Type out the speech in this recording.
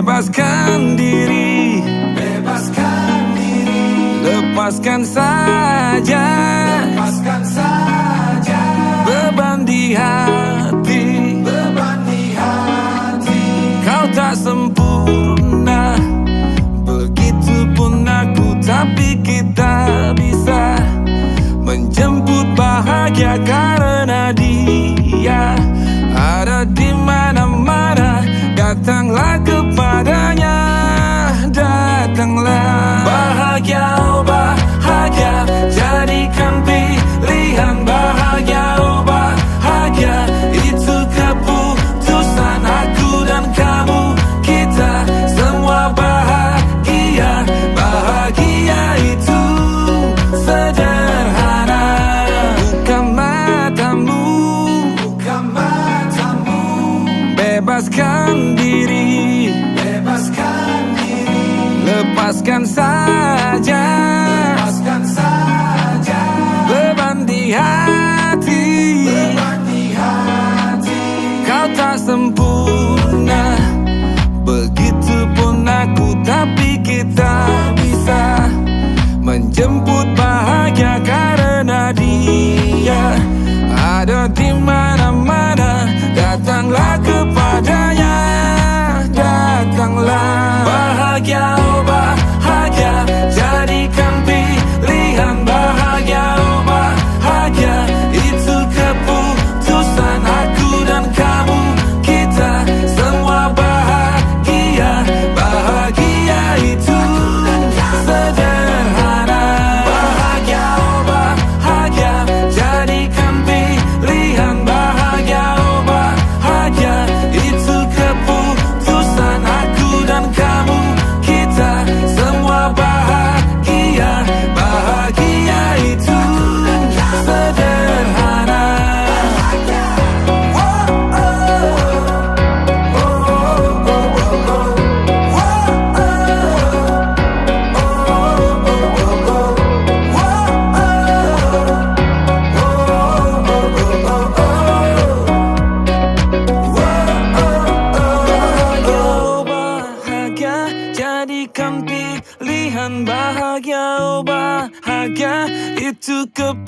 Bebaskan diri, bebaskan diri, lepaskan saja, lepaskan saja beban di hati, beban di hati. kau tak sempurna, begitupun aku, tapi kita bisa menjemput bahagia karena Dia ada di mana-mana. Datanglah kepadanya, datanglah. Bahagia, oh bahagia, jadikan pilihan. Bahagia, oh bahagia, itu keputusan aku dan kamu. Kita semua bahagia. Bahagia itu sederhana. Buka matamu, Buka matamu, bebaskan diri, bebaskan diri, lepaskan saja lepaskan saja beban di hati. beban di hati. Kau tak sempurna, begitupun aku, tapi kita bisa menjemput bahagia karena Dia ada di mana-mana. Datanglah kepadanya, datanglah. Bahagia, oh bahagia, jadikan pilihan. Bahagia, oh bahagia, itu keputusan aku dan kamu. Kita semua bahagia. Bahagia itu sederhana. Bahagia, oh bahagia, jadikan pilihan. Bahagia, oh bahagia, itu keputusan aku dan kamu. Kita semua bahagia. Bahagia itu sederhana. Bahagia, jadikan pilihan. Bahagia, oh bahagia, itu keputusan